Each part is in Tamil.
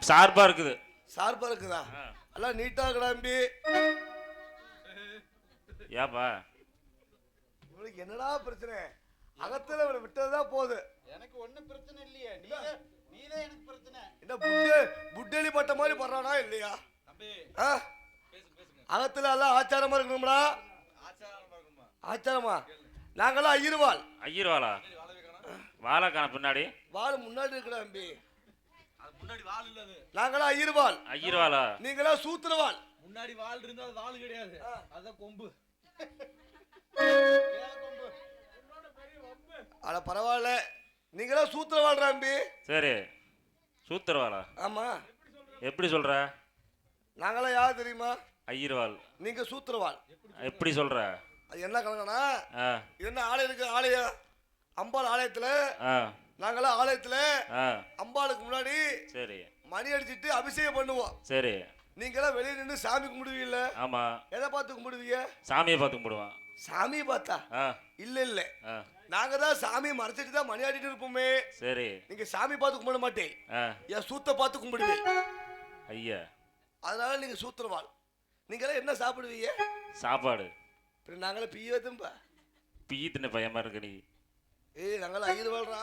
ஷார்ப்பா இருக்குது. ஷார்ப்பா இருக்குதா? எல்லாம் நீட்டா கிளம்பி. ஏப்பா இவனுக்கு என்னடா பிரச்சனை? அகத்துல இவனை விட்டதுதான் போகுது. எனக்கு ஒன்னும் பிரச்சனை இல்லையே, நீதான் எனக்கு பிரச்சனை. என்ன புட்டேலி பட்ட மாதிரி பண்றானா இல்லையா? அகத்துல எல்லாம் ஆச்சாரமா இருக்கணும்டா. ஆச்சாரமா? நாங்களாம் ஐயர்வாள். ஐயர்வாளா? வாழக்கான பின்னாடி வாழ முன்னாடி இருக்கடா தம்பி. முன்னாடி வால் இல்லது. நாங்களாம் ஐயர்வாள். ஐயர்வாளா? நீங்களா சூத்திரவாள். முன்னாடி வால் இருந்தா அது வால் கிடையாது, அதான் கொம்பு. அட பரவாயில்ல, நீங்களா சூத்திரவாள் தம்பி. சரி, சூத்திரவாளா? ஆமா. எப்படி சொல்ற? நாங்களாம் யார் தெரியுமா? ஐயர்வாள். நீங்க சூத்திரவாள். எப்படி சொல்ற? அது என்ன கணக்கனா? என்ன ஆலயம் இருக்கு, ஆலயம் அம்பாள் ஆலயத்துல. நாங்களாம் ஆலயத்துல அம்பாளுக்கு முன்னாடி சரி மணி அடிச்சிட்டு அபிஷேகம் பண்ணுவோம். சரி. நீங்களாம் வெளியே நின்று சாமி கும்பிடுவீங்கல்ல? ஆமா. எதை பார்த்து கும்பிடுவீங்க? சாமியை பார்த்து கும்பிடுவோம். சாமியை பார்த்தா? இல்ல இல்ல, நாங்க தான் சாமியை மறைச்சிட்டு தான் மணி ஆடிட்டு இருப்போமே. சரி. நீங்க சாமி பார்த்து கும்பிட மாட்டேன், என் சூத்த பார்த்து கும்பிடுவேன். ஐயா, அதனால நீங்க சூத்திரவாள். நீங்களாம் என்ன சாப்பிடுவீங்க? சாப்பாடு. நாங்களே பிய்யதும்பா. பிய்யத்தின பயமா இருக்கு நீ. ஏய், நாங்களாம் ஐயர் வாழ்றா.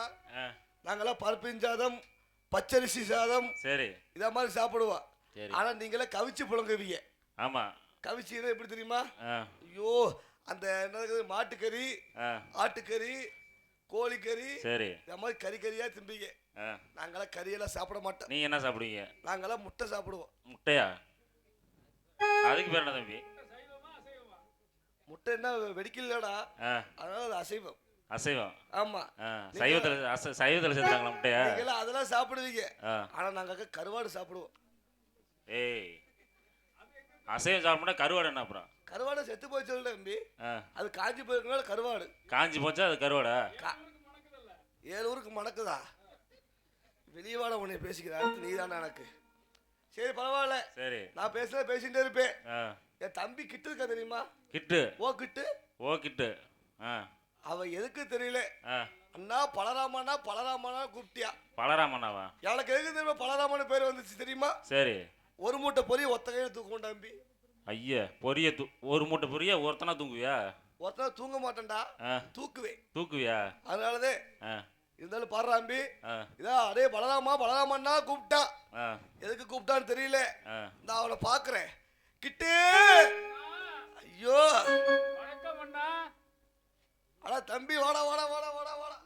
நாங்களாம் பருப்பின் சாதம், பச்சரிசி சாதம், சரி இத மாதிரி சாப்பிடுவோம். ஆனா நீங்களே கவிச்சு புழங்குவீங்க. ஆமா. கவிச்சினா எப்படி தெரியுமா? ஐயோ, அந்த என்ன மாட்டுக்கறி, ஆட்டுக்கறி, கோழிக்கறி, சரி இந்த மாதிரி கறி கறியா திம்பீங்க. நாங்களாம் கறியெல்லாம் சாப்பிட மாட்டோம். நீங்க என்ன சாப்பிடுவீங்க? நாங்களாம் முட்டை சாப்பிடுவோம். முட்டையா? அதுக்கு பேர் என்ன தம்பி? முட்டை என்ன வெடிக்கலடா, அதனால அது அசைவம். அசைவம்? ஆமா. சைவத்துல சேர்த்தாங்களா முட்டையா? நீங்க அதெல்லாம் சாப்பிடுவீங்க, ஆனா நாங்க கருவாடு சாப்பிடுவோம். ஏய், அசைவம் சாப்பிட்டா கருவாடு என்ன அப்புறம்? கருவாடு செத்து போச்சு தம்பி. அது காஞ்சி போயிருக்கனால கருவாடு. காஞ்சி போச்சா அது கருவாடா? 7 ஊருக்கு மணக்குதா? வெளியே வாட உன்னை பேசிக்கிறேன், நீ தானே எனக்கு. சரி பரவாயில்ல, சரி நான் பேசிட்டே இருப்பேன். என் தம்பி கிட்டு இருக்கா தெரியுமா? கிட்டு? ஓ கிட்டு. ஓ கிட்டு. அவ எதுக்கு தெரியல, அண்ணா பலராமனா பலராமனா கூப்பிட்டியா? பலராமனாவா? எனக்கு எதுக்கு தெரியுமா பலராமன் பேர் வந்துச்சு தெரியுமா? சரி. ஒரு மூட்டை பொரிய ஒத்த கையில தூக்குவோம் தம்பி. ஐயா, பொரிய ஒரு மூட்டை பொரிய ஒருத்தனா தூங்குவியா? ஒருத்தனா தூங்க மாட்டேன்டா, தூக்குவேன். தூக்குவியா? அதனாலதே இருந்தாலும் பாடுறாம்பி. இதான் அதே பலராமா பலராமன்னா கூப்பிட்டா. எதுக்கு கூப்பிட்டான்னு தெரியல, நான் அவனை பாக்குறேன். கிட்டே ஐயோ வணக்கம் அண்ணா. அட தம்பி வாடா வாடா வாடா வாடா வாடா.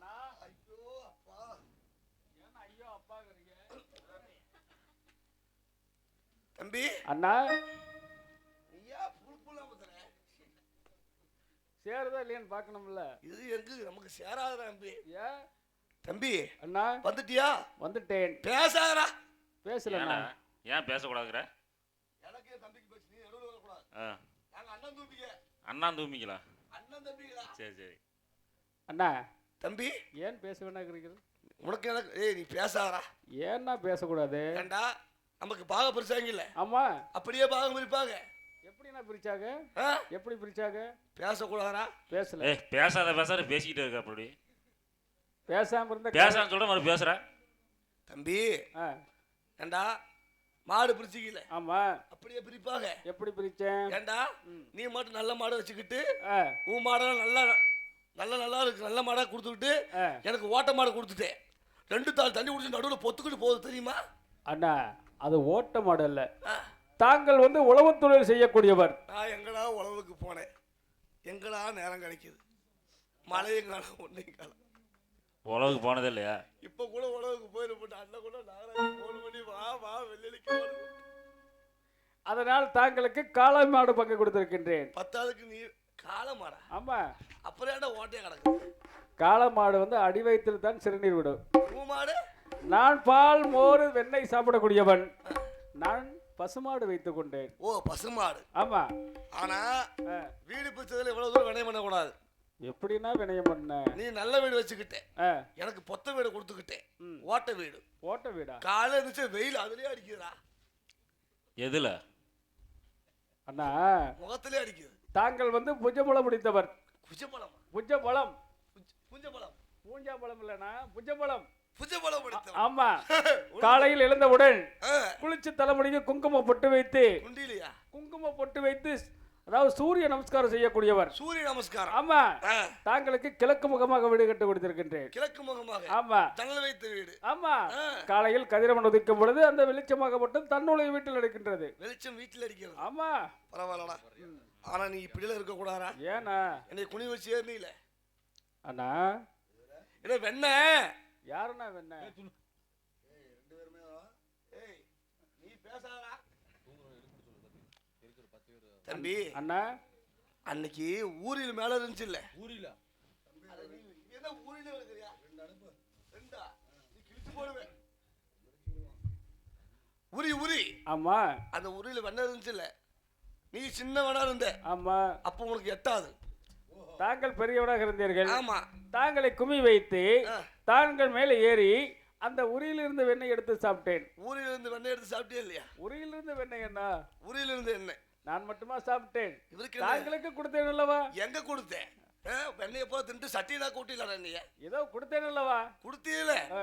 ஐயோ அப்பா, ஏன் ஐயோ அப்பாங்கறீங்க? தம்பி அண்ணா, ஐயா புல்புல வந்துறே. சேரதா இல்லையான்னு பார்க்கணும்ல. இது எங்க நமக்கு சேராத தம்பி. ஏ தம்பி அண்ணா வந்துட்டியா? வந்துட்டேன். பேசாதடா. பேசலண்ணா. ஏன் பேசக்கூடாதுங்கற? எனக்கு தம்பிக்கு பேச, நீ நடுவுல வர கூடாது. நாங்க அண்ணன் தம்பிங்க. அண்ணன் தம்பிங்களா? அண்ணன் தம்பிங்களா? சரி சரி. அண்ணா தம்பி ஏன் பேச வேணாங்கிறீங்க? உனக்கு எனக்கு ஏய் நீ பேசாதடா. ஏன்னா பேசக்கூடாது? ஏண்டா நமக்கு பாகம் பிரிச்சாங்கல்ல? ஆமா. அப்படியே பாகம் பிரிப்பாங்க. எப்படினா பிரிச்சாங்க? எப்படி பிரிச்சாங்க? பேசக்கூடாதடா. பேசல. ஏய் பேசாத பேசிக்கிட்டே இருக்க. அப்படி பேசாம இருந்தா பேசாம சொல்ற மாதிரி பேசுற தம்பி. ஏண்டா மாடு பிரிச்சிக்கல? ஆமா. அப்படியே பிரிப்பாங்க. எப்படி பிரிச்சேன்? ஏண்டா நீ மட்டும் நல்ல மாடு வச்சுக்கிட்டு உன் மாடெல்லாம் நல்லா நல்ல நல்லா இருக்கு நல்ல மாடா கொடுத்துக்கிட்டு எனக்கு ஓட்ட மாடு கொடுத்துட்டேன். 2 தாள் தண்ணி குடிச்சு நடுவில் பொத்துக்கிட்டு போகுது தெரியுமா? அண்ணா அது ஓட்ட மாடு இல்ல, தாங்கள் வந்து உழவு தொழில் செய்யக்கூடியவர். நான் எங்கடா உழவுக்கு போனேன், எங்கடா நேரம் கிடைக்குது? மழையும் காலம் ஒன்றையும் காலம் உழவுக்கு போனதே இல்லையா? இப்ப கூட உழவுக்கு போயிருப்பேன். அண்ணன் கூட நாகராஜ் போன் பண்ணி வா வா வெள்ளிக்கு. அதனால் தாங்களுக்கு காளை மாடு பங்கு கொடுத்திருக்கின்றேன். 10க்கு நீ காளை மாடா? ஆமா. அப்புறம் ஏன்டா ஓட்டையா கிடக்கு? காளை மாடு வந்து அடி வயிற்றில் தான் சிறுநீர் விடும். மாடு? நான் பால் மோர் வெண்ணெய் சாப்பிடக்கூடியவன். நான் பசுமாடு வைத்துக் கொண்டேன். ஓ பசுமாடு? ஆமா. ஆனா வீடு பிடிச்சதுல இவ்வளவு தூரம் வினயம் பண்ணக்கூடாது. எப்படின்னா வினயம் பண்ண? நீ நல்ல வீடு வச்சுக்கிட்ட, எனக்கு பொத்த வீடு கொடுத்துக்கிட்டேன். ஓட்ட வீடு. ஓட்ட வீடா? காலையில இருந்துச்சு வெயில் அதுலயே அடிக்குதுடா. எதுல அண்ணா? முகத்திலே அடிக்குது. தாங்கள் வந்து புஜபலம் பிடித்தவர். புஜபலம்? புஜபலம். புஞ்சபலம். பூஞ்சா பழம் இல்லனா புஜபலம். புஜபலம் பிடித்தவர். பார்த்தவன். ஆமா. காலையில் எழுந்தவுடன் ஆ, குளிச்சு தலைமுடிக்கு குங்குமம் பொட்டு வைத்து குண்டிலியா குங்குமம் பொட்டு வைத்து அதாவது சூரிய நமஸ்காரம் செய்யக்கூடியவர். சூரிய நமஸ்காரம். ஆமா. ஆ, தாங்களுக்கு கிழக்கு முகமாக வீடு கட்டி கொடுத்திருக்கின்றேன். கிழக்கு முகமாக ஆமா. ஜன்னல் வைத்த வீடு. ஆமா. ஆ, காலையில் கதிரவன் உதிக்கும் பொழுது அந்த வெளிச்சமாகப்பட்டு தன்னுடைய வீட்டில் எடுக்கின்றது. வெளிச்சம் வீட்டுல அடிக்கிறது. ஆமா. பரவாயில்லடா. ஆனா நீ இப்படிலாம் இருக்க கூடாதா? ஏனா என்னை குனி வச்சு ஏறினீல அண்ணா என்ன வெண்ண? யாருண்ணா வேணா? ஏய், நீ பேசாதடா தம்பி. அண்ணா அன்னைக்கு ஊரில் மேல இருந்துச்சு இல்ல? ஊரில என்ன ஊரில இருக்கிறியா? ரெண்டா நீ கிழிச்சு போடுவே. உரி உரி. ஆமா. அந்த உரியில வெண்ண இருந்துச்சு இல்ல? நீ சின்னவனா இருந்த. ஆமா. அப்ப உனக்கு எட்டாது. தாங்கள் பெரியவராக இருந்தீர்கள். ஆமா. தாங்களை குமி வைத்து ஆ. தாங்கள் மேலே ஏறி அந்த உரியிலிருந்து வெண்ணெய் எடுத்து சாப்பிட்டேன். ஊரில இருந்து வெண்ணெய் எடுத்து சாப்பிட்டியா இல்லையா? உரியிலிருந்து வெண்ணெய் என்ன? ஊரில இருந்து என்ன? நான் மட்டுமா சாப்பிட்டேன்? இவருக்கு என்ன? தாங்களுக்கு கொடுத்தேன் அல்லவா? எங்க கொடுத்தேன்? வெண்ணெய போல தின்ட்டு சட்டினா கூட்டிடல நீ. ஏதோ கொடுத்தேன் அல்லவா? கொடுத்தீல. ஆ.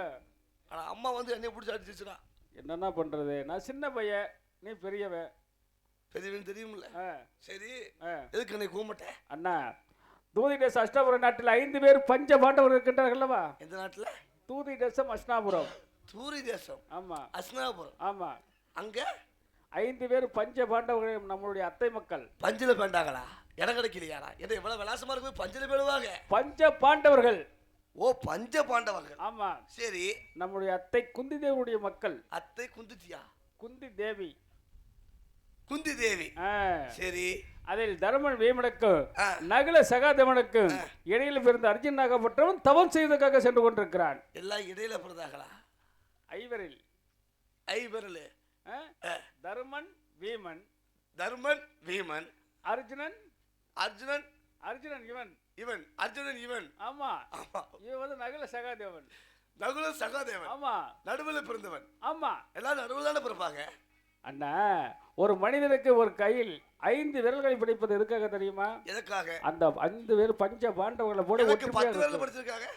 ஆனா அம்மா வந்து என்னைய பிடிச்சி அடிச்சிச்சுடா. என்னன்னா பண்றது? நான் சின்ன பையன், நீ பெரியவன். பெரியவன் தெரியுமில்ல? ஆ. சரி, ஆ. எதுக்கு என்னை கூப்பிட்ட? அண்ணா தூதி தேசம் அஷ்டாபுரம் நாட்டில் 5 பேர் பஞ்ச பாண்டவர் இருக்கின்றார்கள் அல்லவா? எந்த நாட்டுல? தூதி தேசம் அஷ்டாபுரம். தூரி தேசம். ஆமா. அஸ்னாபுரம். ஆமா. அங்க 5 பேர் பஞ்ச பாண்டவர்கள் நம்மளுடைய அத்தை மக்கள். பஞ்சில பேண்டாங்களா? இடம் கிடைக்கலையாடா? என்ன இவ்வளவு விலாசமா இருக்கு? பஞ்சில பேடுவாங்க. பஞ்ச பாண்டவர்கள். ஓ, பஞ்ச பாண்டவர்கள். ஆமா. சரி. நம்முடைய அத்தை குந்தி தேவியுடைய மக்கள். அத்தை குந்திச்சியா? குந்தி தேவி. குந்தி தேவி. ஆ. சரி. அதில் தருமன் வீமனுக்கும் ஆ. நகுல சகாதேவனுக்கும் இடையில பிறந்த அர்ஜுனாகப்பட்டவன் தவம் செய்வதற்காக சென்று கொண்டிருக்கிறான். எல்லாம் இடையில பிறந்தாங்களா? ஐவரில் ஐவரலு. தருமன் வீமன், தர்மன் வீமன், அர்ஜுனன் அர்ஜுனன் அர்ஜுனன் இவன் இவன், அர்ஜுனன் இவன். ஆமா. ஆமா. இவன் வந்து நகுல சகாதேவன். நகுல சகாதேவன். ஆமா. நடுவில் பிறந்தவன். ஆமா. எல்லாம் நடுவில் தானே பிறப்பாங்க. அண்ணா ஒரு மனிதனுக்கு ஒரு கையில் 5 விரல்களை பிடிப்பது எதுக்காக தெரியுமா? எதுக்காக? அந்த 5 பேர் பஞ்ச பாண்டவர்களை போட எனக்கு 10 ஒற்றுமையாக விரல் படிச்சிருக்காங்க.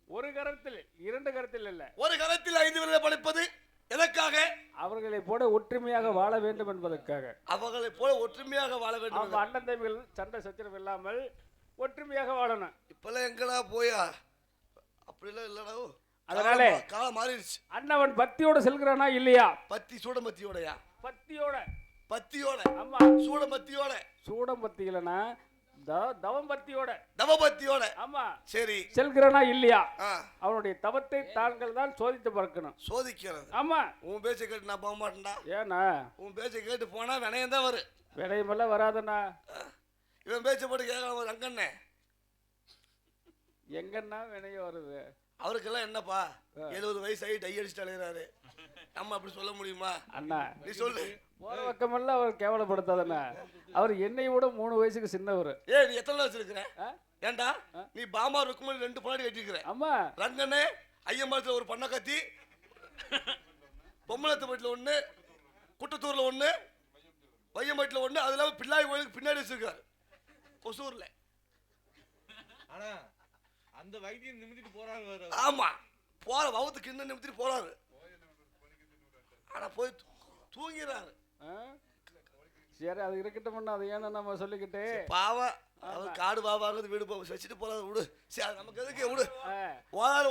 ஒரு கரத்தில் 2 கரத்தில் இல்ல, ஒரு கரத்தில் 5 விரல் படிப்பது எதற்காக? அவர்களை போட ஒற்றுமையாக வாழ வேண்டும் என்பதற்காக. அவர்களை போல ஒற்றுமையாக வாழ வேண்டும். அவங்க அண்ணன் தம்பிகள் சண்டை சச்சரவு இல்லாமல் ஒற்றுமையாக வாழணும். இப்பெல்லாம் எங்கடா போயா? அப்படிலாம் இல்லடா. அதனால காலம் மாறிடுச்சு. அண்ணவன் பக்தியோட செல்கிறானா இல்லையா? பத்தி சூடமத்தியோடயா? பக்தியோட. பத்தியோட. ஆமா. சூடமத்தியோட. சூடம் பத்தி இல்லனா தவம் பக்தியோட. தவபத்தியோட. ஆமா. சரி. செல்கிறானா இல்லையா? ஆ. அவனுடைய தவத்தை தாங்கள் தான் சோதித்து பார்க்கணும். சோதிக்கிறது. ஆமா. உன் பேச்சை கேட்டு நான் போக மாட்டேன்டா. ஏனா உன் பேச்சை கேட்டு போனா வினயம் தான் வரும். விடையமெல்லாம் வராதண்ணா. இவன் பேச்சை போட்டு கேட்கலாம். ரங்கண்ணே எங்கன்னா வினைய வருது. அவருக்கெல்லாம் என்னப்பா 70 வயசு ஆகி டை அடிச்சுட்டு அலையிறாரு. நம்ம அப்படி சொல்ல முடியுமா? அண்ணா நீ சொல்லு. போற பக்கமெல்லாம் அவர் கேவலப்படுத்தாதண்ணா. அவர் என்னை விட 3 வயசுக்கு சின்னவர். நீ எத்தனை வச்சிருக்கிற? ஏண்டா நீ பாமா ருக்குமணி 2 பொண்ணாடி கட்டிருக்கிற. ஆமா. ரங்கண்ணே ஐயம்பாளத்துல ஒரு பண்ண கத்தி, பொம்மலத்துப்பட்டில் 1, குட்டத்தூர்ல 1, வையம்பட்டில் 1, அது இல்லாம பிள்ளாய் கோயிலுக்கு பின்னாடி வச்சிருக்காரு கொசூர்ல. ஆனா அந்த வைத்தியம் நிமித்திட்டு போறாரு. ஆமா, போற வவுத்துக்கு இன்னும் நிமித்திட்டு போறாரு. ஆனா போய் தூங்கிறாரு. சரி அது இருக்கட்டும். அது ஏன்னா நம்ம சொல்லிக்கிட்டு பாவம். அவர் காடு பாபாங்கிறது வீடு வச்சுட்டு போறாரு. விடு. சரி நமக்கு எதுக்கு? விடு.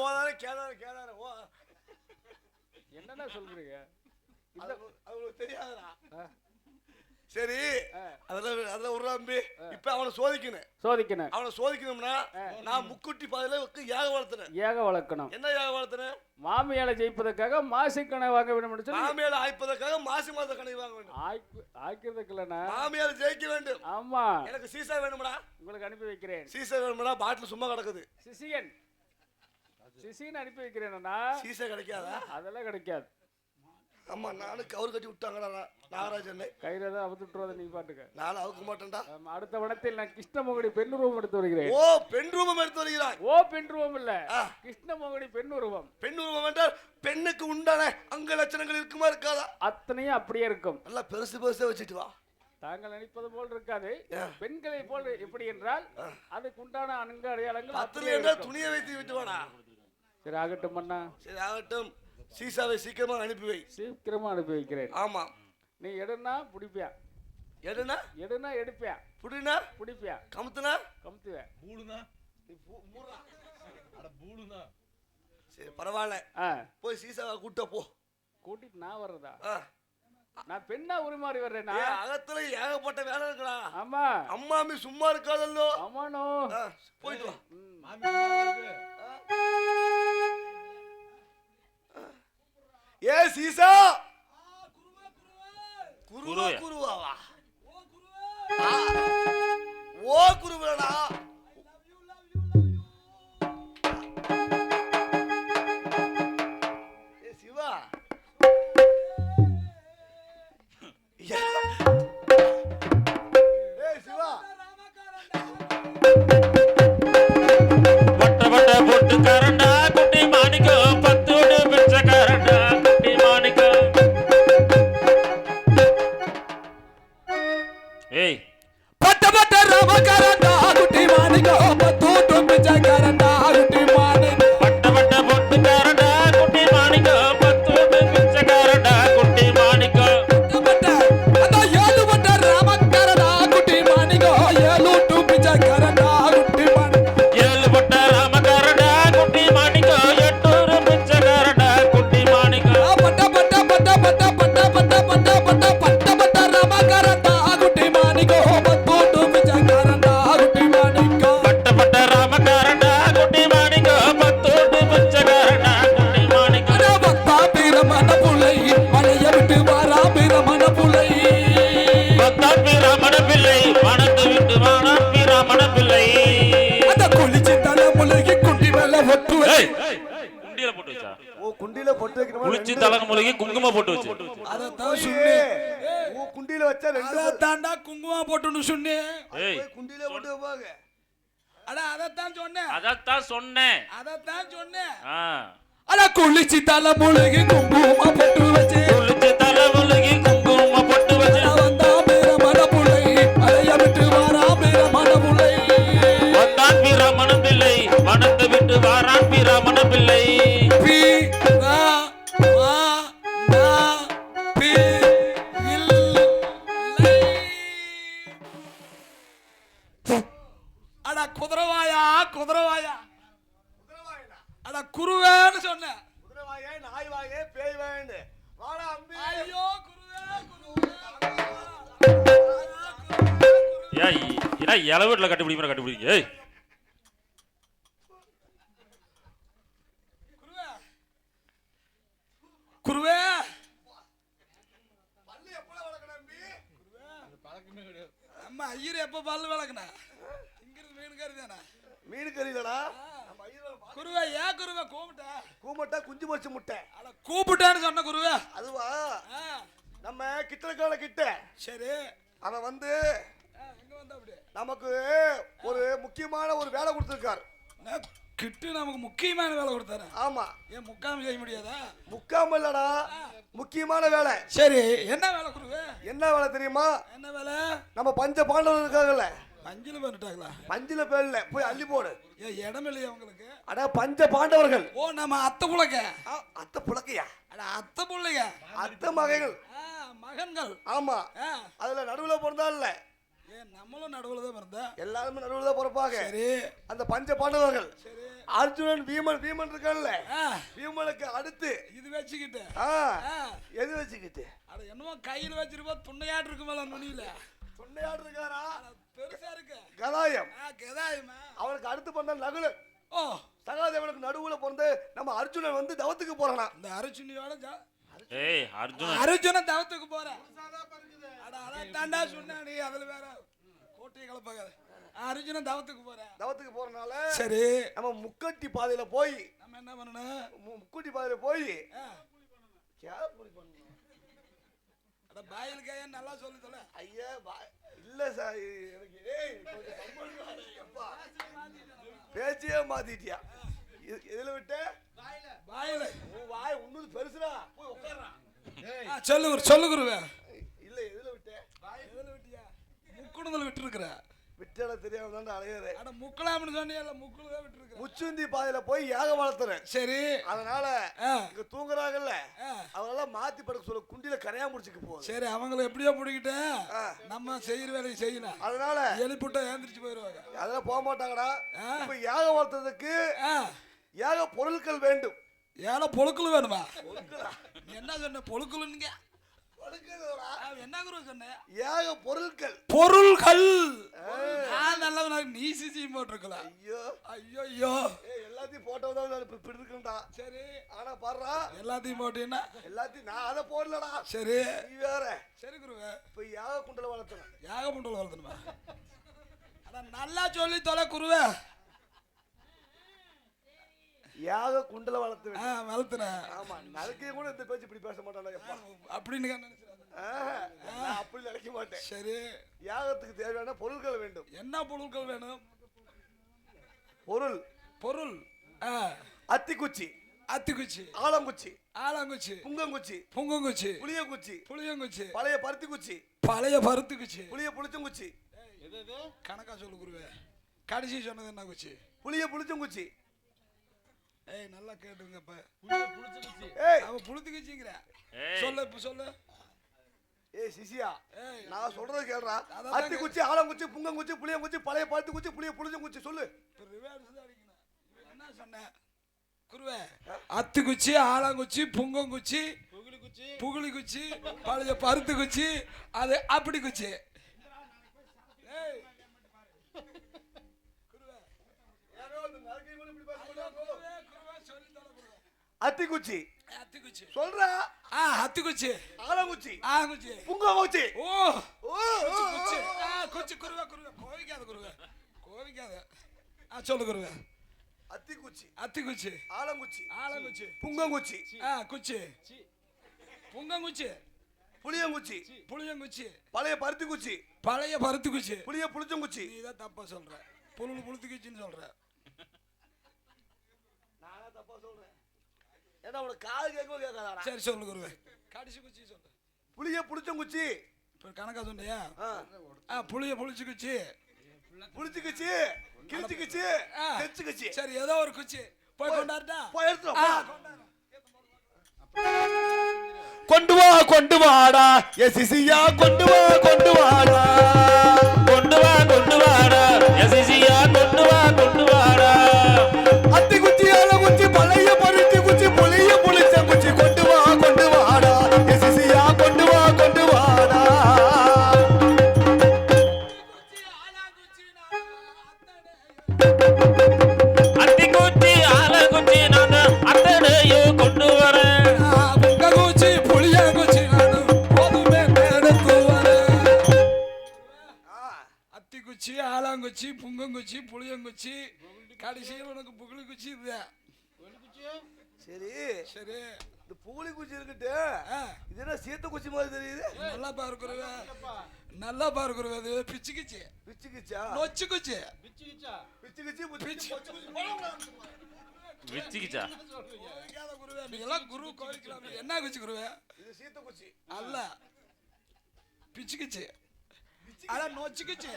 ஓதாரு கேதாரு ஓ. என்னன்னா சொல்றீங்க? அவங்களுக்கு தெரியாதுடா. சரி அதெல்லாம் ஒரு நம்பி இப்ப அவனை சோதிக்கணும். அவனை சோதிக்கணும்னா நான் முக்குட்டி பாதையில யாக வளர்த்துறேன். ஏக வளர்க்கணும். என்ன யாக வளர்த்துறேன்? மாமியால ஜெயிப்பதற்காக மாசி கணை வாங்க வேண்டும். மாமியால ஆய்ப்பதற்காக மாசி மாத கணை வாங்க வேண்டும். ஆய்க்கிறதுக்கு இல்லைன்னா மாமியால ஜெயிக்க வேண்டும். ஆமா. எனக்கு சீசா வேணும்டா. உங்களுக்கு அனுப்பி வைக்கிறேன். சீசா வேணும்டா. பாட்டில் சும்மா கிடக்குது. சிசியன் அனுப்பி வைக்கிறேன்னா சீசா கிடைக்காதா? அதெல்லாம் கிடைக்காது. ஆமா, நானும் கவுரு கட்டி விட்டாங்கடா நாகராஜன். கையில தான் அவுத்துட்டுறத நீ பாட்டுக்க. நானும் அவுக்க மாட்டேன்டா. அடுத்த வனத்தில் நான் கிருஷ்ணமோகடி பெண் உருவம் எடுத்து வருகிறேன். ஓ, பெண் ரூபம் எடுத்து வருகிறாய்? ஓ, பெண் ரூபம் இல்ல, கிருஷ்ணமோகடி பெண் உருவம். பெண் உருவம் என்றால் பெண்ணுக்கு உண்டான அங்க லட்சணங்கள் இருக்குமா இருக்காதா? அத்தனையும் அப்படியே இருக்கும். நல்லா பெருசு பெருசா வச்சுட்டு வா. தாங்கள் நினைப்பது போல் இருக்காது. பெண்களை போல் எப்படி என்றால் அதுக்கு உண்டான அங்க அடையாளங்கள் அத்தனை என்றால் துணியை வைத்து விட்டு வாடா. சரி ஆகட்டும் அண்ணா. சரி ஆகட்டும். சீசாவை சீக்கிரமா அனுப்பி வை. சீக்கிரமா அனுப்பி வைக்கிறேன். ஆமா. நீ எடுனா பிடிப்பியா? எடுனா எடுப்பியா? புடினா பிடிப்பியா? கமுத்துனா கமுத்துவே. பூளுனா நீ மூடுறா. அட பூளுனா. சரி பரவாயில்ல. போய் சீசாவை கூட்ட போ. கூட்டிட்டு நான் வர்றதா? ஆ. நான் பெண்ணா உருமாறி வர்றேனா? அகத்துல ஏகப்பட்ட வேலை இருக்கடா. ஆமா. அம்மாமி சும்மா இருக்காதல்லோ. ஆமானோ. போயிட்டு வா. மாமி சும்மா இருக்கு. ஏ சீசா. குருவாவா? ஓ குருவடா. ஏ சிவா. வட்ட வட்ட பொட்டு கரண்டா குட்டி மாணிக்கம் பத்தோடு பிச்ச கரண்டா குட்டி மாணிக்கம். ஏய் பட்ட பட்ட ராமகரண்டா குட்டி மாணிக்கம் பத்தோடு பிச்ச கரண்டா குட்டி மாணிக்கம். வட்ட வட்ட பொட்டு கரண்டா குட்டி மாணிக்கம் பத்தோடு பிச்ச கரண்டா குட்டி மாணிக்கம். அந்த ஏழு பட்ட ராமகரண்டா குட்டி மாணிக்கம் ஏழு பிச்ச கரண்டா குட்டி மாணிக்கம். ஏழு பட்ட ராமகரண்டா குட்டி மாணிக்கம் எட்டூரு பிச்ச கரண்டா குட்டி மாணிக்கம். பட்ட பட்ட பட்ட பட்ட பட்ட பட்ட பட்ட பட்ட பட்ட பட்ட ராமகரண்டா குட்டி மாணிக்கம் பத்தோடு பிச்ச கரண்டா குட்டி மாணிக்கம். பட்ட பட்ட ராமகரண்டா குட்டி மாணிக்கம் பத்தோடு பிச்ச கரண்டா குட்டி மாணிக்கம். அட பக்தா பிரமண புலை மலைய விட்டு வாரா பிரமண புலை. பத்தாப்பி ரமண பிள்ளை மனத்து விட்டு வானாப்பி ரமண பிள்ளை. அந்த குளிச்சு தலை முழுகி குட்டி மேல ஒட்டு ஏய், குண்டியில போட்டு வச்சா? ஓ குண்டில பொட்டு வைக்கணுமா? குளிச்சு தலக முழுகி குங்குமம் போட்டு வச்சு. அதத்தான் சொன்னேன். ஓ குண்டில வச்சா ரெண்டு தாண்டா குங்குமம் போட்டுன்னு சொன்னேன். ஏய், போய் குண்டில போட்டு வைப்பாங்க. அட அதத்தான் சொன்னேன். அதத்தான் சொன்னேன். அதத்தான் சொன்னேன். ஆ, அட குளிச்சு தலை முழுகி குங்குமம் போட்டு வச்சு குளிச்சு தலை முழுகி குங்குமம் போட்டு வச்சு. வந்தா பிரமண புலை மலைய விட்டு வாரா பிரமண புலை. வந்தான் ரமண பிள்ளை மனத்தை விட்டு வாரான் ரமண பிள்ளை. பி ரா மா நா பி இல் லை. அட குதிரவாயா குதிரவாயா. அட குருவேன்னு சொன்னேன். குதிரைவாயே நாய்வாயே பேய்வாயேன்னு வாடா அம்பி. ஐயோ குருவே குருவே. ஏய், ஏன்னா இலை வீட்டுல கண்டுபிடிக்கிற கண்டுபிடிங்க. ஏய், குருவே பல்லு எப்பல வளக்கணும் அம்பி? பழக்கமே கிடையாது. அம்மா ஐயர் எப்ப பல்லு விளக்குனா? இங்கிருந்து மீன் கறி தானே. மீன் கறிலடா. நம்ம ஐயர் குருவே ஏன் குருவே கூப்பிட்ட? கூமட்டா குஞ்சு பொரிச்ச முட்டை. அட கூப்பிட்டேன்னு சொன்ன குருவே. அதுவா ஆ, நம்ம கிட்டக்கால கிட்ட சரி. அவன் வந்து எங்க வந்த அப்படி? நமக்கு ஒரு முக்கியமான ஒரு வேலை கொடுத்துருக்காரு. கிட்டு நமக்கு முக்கியமான வேலை கொடுத்தாரு. ஆமா. ஏன் முக்காம செய்ய முடியாதா? முக்காம இல்லடா, முக்கியமான வேலை. சரி என்ன வேலை குருவே? என்ன வேலை தெரியுமா? என்ன வேலை? நம்ம பஞ்ச பாண்டவர் இருக்காங்கல்ல, அஞ்சில பண்ணிட்டாங்களா? பஞ்சில பேர்ல போய் அள்ளி போடு. ஏன் இடம் இல்லையா உங்களுக்கு? அட பஞ்ச பாண்டவர்கள். ஓ நம்ம அத்தை புள்ளக்க. அத்தை புலக்கையா? அட அத்தை புள்ளைங்க. அத்தை மகைகள். மகன்கள். ஆமா. அதுல நடுவுல பிறந்தால. ஏன் நம்மளும் நடுவுல தான் பிறந்தா? எல்லாருமே நடுவுல தான் பிறப்பாங்க. சரி. அந்த பஞ்ச பாண்டவர்கள் சரி. அர்ஜுனன் வீமன் இருக்கான்ல, வீமனுக்கு அடுத்து இது வச்சுக்கிட்டு எது வச்சுக்கிட்டு? அட என்னமோ கையில வச்சிருப்பா துண்டையாட்டு இருக்கு மேல நுனியில. துண்டையாட்டு இருக்காரா? பெருசா இருக்கு. கதாயம். கதாயமா? அவனுக்கு அடுத்து பிறந்த நகுலன். ஓ சகாதேவனுக்கு நடுவுல பிறந்து நம்ம அர்ஜுனன் வந்து தவத்துக்கு போறானா. இந்த அர்ஜுனியோட ஏய் அர்ஜுனன் அர்ஜுனன் தவத்துக்கு போறேன். அட அத தாண்டா சொன்னா நீ அதுல வேற கோட்டையை கலப்பாத. அர்ஜுனன் தவத்துக்கு போறேன். தவத்துக்கு போறனால சரி நம்ம முக்கட்டி பாதையில போய் நம்ம என்ன பண்ணணும்? முக்குட்டி பாதையில போய் கேப்பூரி பண்ணணும். அட பாயில் கையா நல்லா சொல்லு சொல்ல. ஐயா இல்ல சார், எனக்கு ஏய் கொஞ்சம் கம்பெனி அப்பா பேச்சியே மாத்திட்டியா. எதுல விட்ட? பாயில். உன் வாய் உன்னது பெருசுடா, போய் உட்கார்றா. சொல்லு குருவே. இல்ல எதுல விட்ட? எதுல விட்டியா? முக்குடுதல் விட்டு இருக்கற. விட்ட அடிச்சால தெரியாம தான் அலையறேன். அட முக்கலாம்னு சொன்னீங்கல்ல, முக்குல தான் விட்டுருக்கேன். முச்சுந்தி பாதையில போய் யாகம் வளர்த்துறேன். சரி, அதனால இங்க தூங்குறாங்கல்ல, அவங்களாம் மாத்தி படுக்க சொல்ல குண்டில கரையா முடிச்சுக்க போகுது. சரி, அவங்கள எப்படியோ பிடிக்கிட்டேன், நம்ம செய்யற வேலையை செய்யலாம். அதனால எழுப்பிட்டா ஏந்திரிச்சு போயிருவாங்க. அதெல்லாம் போக மாட்டாங்கடா. இப்ப யாகம் வளர்த்ததுக்கு யாக பொருட்கள் வேண்டும். ஏழை பொழுக்கள் வேணுமா? நீ என்ன சொன்ன? பொழுக்கலுங்க என்ன சொன்ன? யாக பொருட்கள் பொருள்கள். நான் நல்லவனாக நீ சிசியும் போட்டிருக்கலாம். ஐயோ ஐயோ ஐயோ, எல்லாத்தையும் போட்டோதான் இப்படி இருக்குண்டா. சரி, ஆனா பாடுறா எல்லாத்தையும் போட்டீங்கன்னா எல்லாத்தையும் நான் அதை போடலடா. சரி, நீ வேற. சரி குருவே, இப்ப யாக குண்டல வளர்த்தணும். யாக முண்டல் வளர்த்தணுமா? அதான் நல்லா சொல்லி தொலை குருவே. யாக குண்டல வளர்த்து வளர்த்துனேன். ஆமா, நறுக்கையும் கூட இந்த பேச்சு இப்படி பேச மாட்டானா அப்படின்னு அப்படி நினைக்க மாட்டேன். சரி, யாகத்துக்கு தேவையான பொருட்கள் வேண்டும். என்ன பொருட்கள் வேணும்? பொருள் பொருள் அத்திக்குச்சி, அத்திக்குச்சி, ஆலங்குச்சி, ஆலாங்குச்சி, புங்கங்குச்சி, புங்கங்குச்சி, புளியங்குச்சி, புளியங்குச்சி, பழைய பருத்தி குச்சி, பழைய பருத்துக்குச்சி, புளிய புளிச்சங்குச்சி. கணக்கா சொல்லு குருவே. கடைசி சொன்னது என்ன குச்சி? புளிய புளிச்சங்குச்சி. ஏய், நல்லா கேட்டுங்கப்ப. ஏய், அவ புளித்துக்குச்சிங்கற. சொல்லு, இப்ப சொல்லு. ஏய் சிசியா, நான் சொல்றது கேளுடா. அத்திக்குச்சி, ஆலங்குச்சி, புங்கங்குச்சி, புளியங்குச்சி, பழைய பருத்தி குச்சி, புளிய புளிச்சங்குச்சி சொல்லு. ரிவர்ஸ் தான் அடிக்கணும். என்ன சொன்ன குருவே? அத்திக்குச்சி, ஆலாங்குச்சி, புங்கங்குச்சி, புகுளி குச்சி, பழைய பருத்து குச்சி, அது அப்படி குச்சி. அத்திக்குச்சி அத்திக்குச்சி சொல்றா. அத்திக்குச்சி, ஆலங்குச்சி, ஆங்குச்சி, புங்கங்குச்சி. ஓ குச்சி, குச்சி குருவே. குருவே கோவிக்காத, குருவே கோவிக்காத. சொல்லு குருவே. அத்திக்குச்சி, அத்திக்குச்சி, ஆலங்குச்சி, ஆலங்குச்சி, புங்கங்குச்சி, குச்சி, புங்கங்குச்சி, புளியங்குச்சி, புளியங்குச்சி, பழைய பருத்தி குச்சி, பழைய பருத்து குச்சி, புளிய புளிச்சங்குச்சி. நீ தான் தப்பா சொல்ற. புழுது புளுத்துக்குச்சின்னு சொல்ற. நானே தப்பா சொல்றேன். ஏன்னா உனக்கு காது கேட்கவும் கேட்காதாடா. சரி சொல்லு குருவே. கடைசி குச்சி சொல்லு. புளிய புளிச்சங்குச்சி. இப்ப கணக்கா சொன்னியா? புளிய புளிச்சுக்குச்சி, புளிச்சுக்குச்சி, கிழிச்சுக்குச்சி, தெச்சுக்குச்சி. சரி, ஏதோ ஒரு குச்சி போய் கொண்டாடா. போய் எடுத்துறோம். கொண்டு வா கொண்டு வாடா ஏ சிசியா, கொண்டு வா கொண்டு வாடா, கொண்டு வா கொண்டு வாடா ஏ சிசியா, கொண்டு வா கொண்டு வாடா. அத்தி குச்சி, ஆலங்குச்சி, பழைய பருத்தி குச்சி, புளிய புளிச்சங்குச்சி, கொண்டு வா கொண்டு வாடா ஏ சிசியா, கொண்டு வா கொண்டு வாடா. அத்திக்குச்சி, ஆலங்குச்சி, நான் அத்தனையும் கொண்டு வரேன். புங்கங்குச்சி, புளியங்குச்சி, நான் போதுமே எடுத்து வரேன். அத்திக்குச்சி, ஆலாங்குச்சி, புங்கங்குச்சி, புளியங்குச்சி, கடைசியில் உனக்கு புகழி குச்சி இதுதான். சரி சரி, இந்த புளி குச்சி இருக்கட்டு. இது என்ன சீத்த குச்சி மாதிரி தெரியுது? நல்லா பாருக்குருவே, நல்லா பாருக்குருவே. அது பிச்சுக்குச்சி, பிச்சுக்குச்சா, நொச்சு குச்சி, பிச்சுக்குச்சா, விச்சிக்கிச்சா? குருவே. நீ எல்லாம் குரு கோவிக்கலாம். என்ன குச்சி குருவே? இது சீத்த குச்சி அல்ல, பிச்சுக்குச்சி. அதான் நொச்சுக்குச்சி.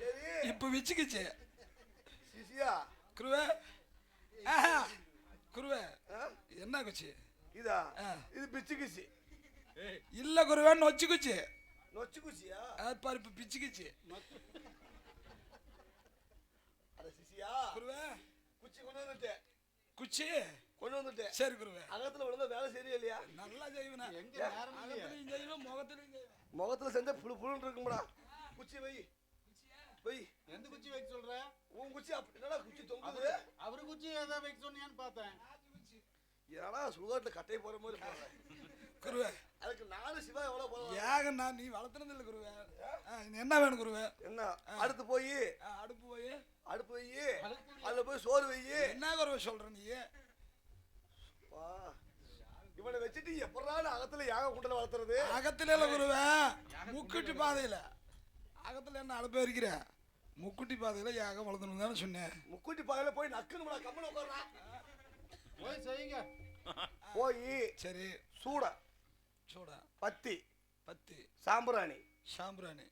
சரி, இப்ப விச்சுக்குச்சி சிசியா குருவே. குருவே, என்ன குச்சி? இதா? இது பிச்சுக்குச்சி இல்ல குருவே, நொச்சு குச்சி. நொச்சு குச்சியா? அது பாரு, இப்ப பிச்சுக்குச்சி. அட சிசியா, குருவே, குச்சி கொண்டு வந்துட்டேன். குச்சி கொண்டு வந்துட்டேன். சரி குருவே. அகத்துல ஒழுங்கா வேலை சரியா இல்லையா? நல்லா செய்வேன். அகத்துலயும் செய்வேன், முகத்துலயும் செய்வேன். முகத்துல செஞ்சா புழு புழுன்னு இருக்கும்டா. குச்சி வை வை. எந்த குச்சி வைக்க சொல்ற? உன் குச்சி என்னடா குச்சி தொங்குது? அவரு குச்சி ஏதா வைக்க சொன்னியான்னு பார்த்தேன். ஏன்னா சுடுகாட்டுல கட்டை போற மாதிரி போறேன் குருவே. அதுக்கு நாலு சிவா எவ்வளவு போதும்? ஏகண்ணா, நீ வளர்த்துனது இல்ல குருவே. என்ன வேணும் குருவே? என்ன அடுத்து போய் அடுப்பு போய், அடுப்பு வை, அதுல போய் சோறு வை. என்ன குருவே சொல்ற நீ? இவனை வச்சுட்டு எப்படா அகத்துல யாக குண்டல வளர்த்துறது? அகத்துல இல்ல குருவே, முக்குட்டி பாதையில. அகத்துல என்ன அடுப்பு வைக்கிற? முக்குட்டி பாதையில யாக வளர்த்தணும் தானே சொன்னேன். முக்குட்டி பாதையில போய் நக்குன்னு கம்மல உட்கார்றா. போய் செய்யுங்க. போய் சரி, சூட சூடா, பத்தி, பத்தி, சாம்பிராணி, சாம்பிராணி,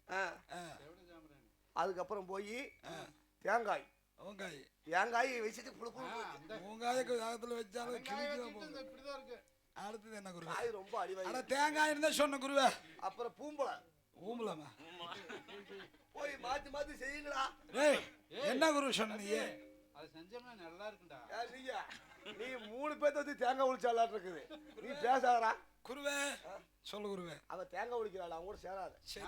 அதுக்கப்புறம் போய் தேங்காய் தேங்காய் வச்சுட்டு பூங்காய்க்கு தாகத்துல வச்சாலும் இப்படிதான் இருக்கு. அடுத்தது என்ன குருவே? காய் ரொம்ப அடிவாய். தேங்காய் இருந்தா சொன்ன குருவே. அப்புறம் பூம்பழம் ஊம்பலாமா? போய் மாத்தி மாத்தி செய்யுங்களா? என்ன குரு சொன்ன நீ? அது செஞ்சோம்னா நல்லா இருக்குடா. நீ 3 பேர்த்த வந்து தேங்காய் உளிச்சாலாட்டு இருக்குது. நீ பேசாதடா குருவே. சொல்லு குருவே. அவ தேங்காய் உளிக்கிறாள், அவங்க கூட சேராத. சரி.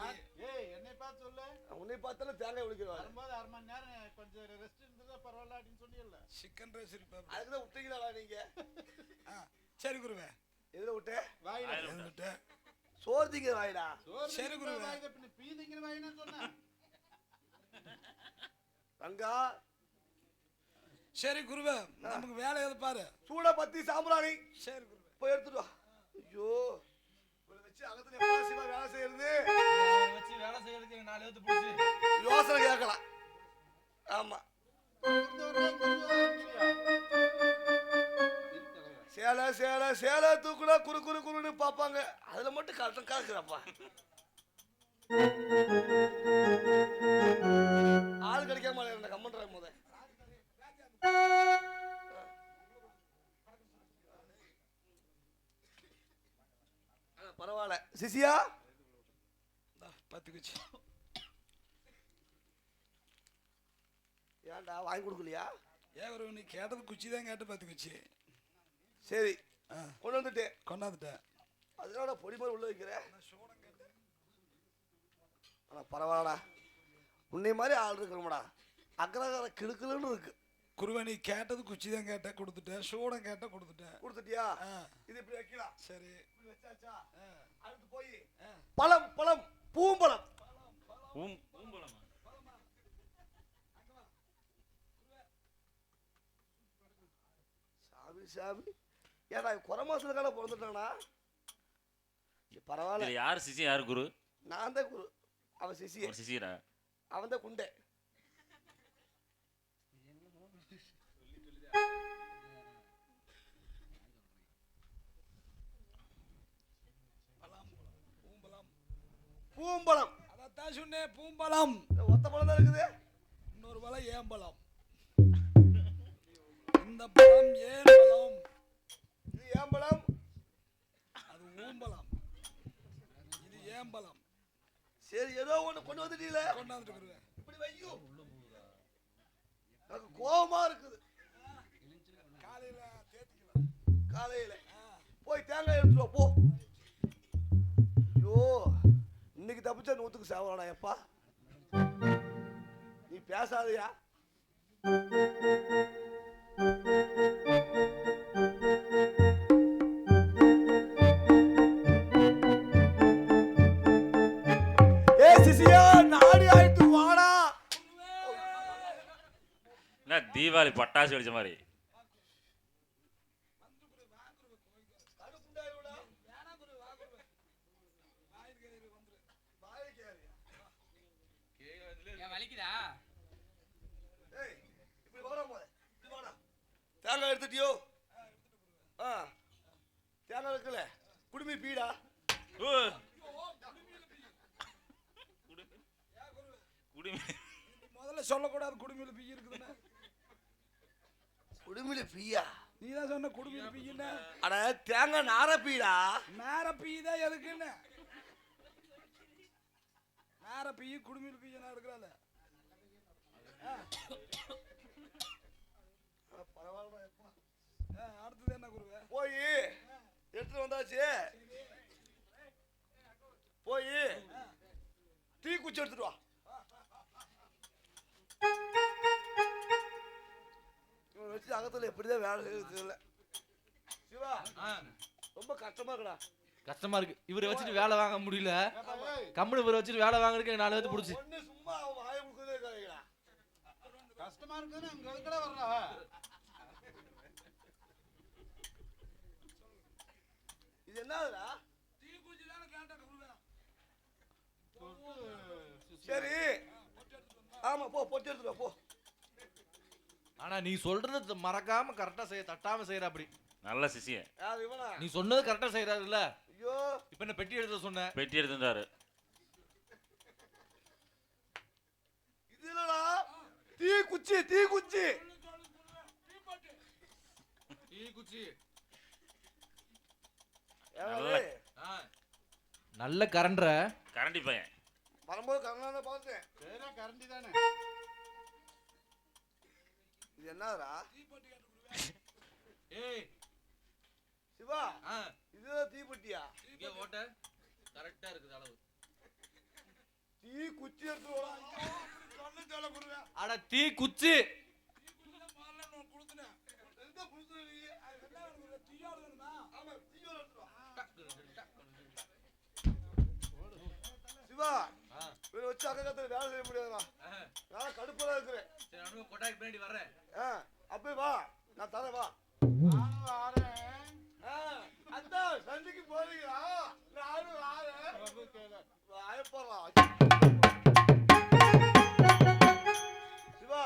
ஏய் என்னை பார்த்து சொல்லு. உன்னை பார்த்தாலும் தேங்காய் உளிக்கிறாள். வரும்போது 1/2 மணி நேரம் கொஞ்சம் ரெஸ்ட் இருந்ததா பரவாயில்ல அப்படின்னு சொன்னீங்கல்ல. சிக்கன் ரைஸ் இருப்பா. அதுக்குதான் விட்டீங்களா நீங்க? சரி குருவே. எதுல விட்ட? வாயில விட்டு. சோறு திங்கிற வாயிடா. சரி குருவே. வாயில பின்ன பீ திங்கிற வாயினா சொன்னா. ரங்கா. சரி குருவே. நமக்கு வேலை எது பாரு. சூட பத்தி சாம்பிராணி. சரி குருவே. போய் எடுத்துட்டு வா. ஐயோ. இவளை வச்சு அகத்துல எப்ப சிவா வேலை செய்யறது? வச்சு வேலை செய்யறதுக்கு 4 எழுத்து பிடிச்சி யோசனை கேட்கலாம். ஆமா. சேலை சேலை சேலை தூக்குனா குறு குறு குறுன்னு பாப்பாங்க. அதுல மட்டும் கரெக்டா காக்குறப்பா. ஆள் கிடைக்காம மாட்டேன் கம்மன்ற போத. பரவாயில்ல. சிசியா பத்துக்குச்சு. ஏன்டா வாங்கி கொடுக்கலையா? ஏன் குரு நீ கேட்டது குச்சி தான் கேட்டு பத்துக்குச்சு. சரி கொண்டு வந்துட்டேன். கொண்டாந்துட்டேன். அதனால பொடி மாதிரி உள்ள வைக்கிறேன். ஆனா பரவாயில்லடா, உன்னை மாதிரி ஆள் இருக்கணும்டா. அக்ரகார கிடுக்கலுன்னு இருக்கு. குருவே நீ கேட்டது குச்சி தான் கேட்ட கொடுத்துட்டேன். சூடம் கேட்ட கொடுத்துட்டேன். கொடுத்துட்டியா? இது இப்படி வைக்கலாம். சரி இப்படி வச்சாச்சா? அடுத்து போய் பழம் பழம் பூம்பழம். பூம்பழமா? சாமி சாமி, ஏடா குறை மாசத்துல கால பிறந்துட்டானா? பரவாயில்ல. யார் சிசி யார் குரு? நான் தான் குரு, அவன் சிசி. ஒரு சிசிரா? அவன் தான் குண்டே. பூம்பழம். அதான் சொன்னேன் பூம்பழம். ஒத்த பழம் தான் இருக்குது. இன்னொரு பழம் ஏம்பழம். இந்த பழம் ஏன் பழம்? இது ஏம்பழம், அது ஊம்பழம். இது ஏம்பழம். சரி ஏதோ ஒண்ணு கொண்டு வந்துட்டீங்களே. கொண்டாந்துட்டு குருவே. இப்படி வையோ. எனக்கு கோபமா இருக்குது. காலையில தேத்திக்கலாம். காலையில போய் தேங்காய் எடுத்துட்டு வா போ. ஐயோ இன்னைக்கு தப்பிச்சா 100க்கு சாவலாடா. எப்பா நீ பேசாதயா? ஏ சிசியா நாடி ஆயிட்டு வாடா. என்ன தீபாவளி பட்டாசு வெடிச்ச மாதிரி? தேங்காய் எடுத்துட்டியோ? தேங்காய் இருக்குல்ல, குடுமி பீடா. முதல்ல சொல்லக்கூடாது குடுமியில பீ இருக்குதுன்னு. குடுமியில பீயா? நீ தான் சொன்ன குடுமியில பீன்னு. அட தேங்காய் நார பீடா. நார பீ தான் எதுக்குன்னு? நார பீ குடுமியில பீ நான் எடுக்கிறாள். அடுத்தது என்ன குருவே? போய் எடுத்துட்டு வந்தாச்சு. போய் டீ குச்சி எடுத்துட்டு வா. இவன் வச்சு அகத்துல எப்படிதான் வேலை செய்யறது இல்லை. சிவா ரொம்ப கஷ்டமா இருக்குடா. கஷ்டமா இருக்கு. இவரை வச்சுட்டு வேலை வாங்க முடியல. கம்பெனி இவரை வச்சுட்டு வேலை வாங்குறதுக்கு 4 பேத்து பிடிச்சி. ஒண்ணு சும்மா அவன் வாயை கொடுக்கவே இருக்காங்கடா. கஷ்டமா இருக்குன்னு அங்க எதுக்கடா வர்றா? இது என்னதுடா? டீ குச்சி தான கேட்டா குருவே. சரி ஆமா போ பொட்டி எடுத்துட்டு வா போ. ஆனா நீ சொல்றது மறக்காம கரெக்டா செய்ய, தட்டாம செய்யற. அப்படி நல்ல சிசிய. யார் இவனா? நீ சொன்னது கரெக்டா செய்யறாருல்ல. ஐயோ இப்ப என்ன பெட்டி எடுத்து சொன்ன? பெட்டி எடுத்துட்டாரு. தீ குச்சி டீ குச்சி ஏவாது? நல்ல கரண்ட்ற கரண்டி பையன் வரும்போது கண்ணால பார்த்தேன். பேரே கரண்டி தானே. இது என்னடா ஏய் சிவா? ஆ இதுதான் தீப்பெட்டியா? இங்க ஓட்ட கரெக்ட்டா இருக்குது அளவு. தீ குச்சி எடுத்து வா. சொன்ன சொல்ல குருவே. அட தீ குச்சி சிவா இவரை வச்சு அக்கத்துல வேலை செய்ய முடியாதுடா. நான் கடுப்பா இருக்கிறேன். சரி நானும் கொட்டாய்க்கு பின்னாடி வர்றேன். அப்படியே வா, நான் தரேன் வா. நானும் வாரேன். அத்தா சண்டைக்கு போறீங்களா? நானும் வாரேன். வாயப்படலாம். சிவா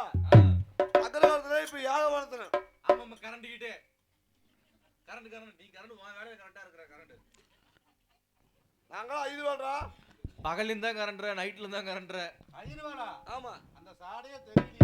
அக்கறை இப்ப யாக வளர்த்தணும். ஆமாம்மா கரண்ட் கிட்டே கரண்ட் நீ கரண்ட் உன் வேலையில கரெக்டா இருக்கிற கரண்ட். நாங்களும் 5 ரூபாடா. பகல்ல தான் கரண்ட்ற நைட்ல தான் கரண்ட்ற. 5 ரூபாடா? ஆமா அந்த சாடையே தெரியலையே.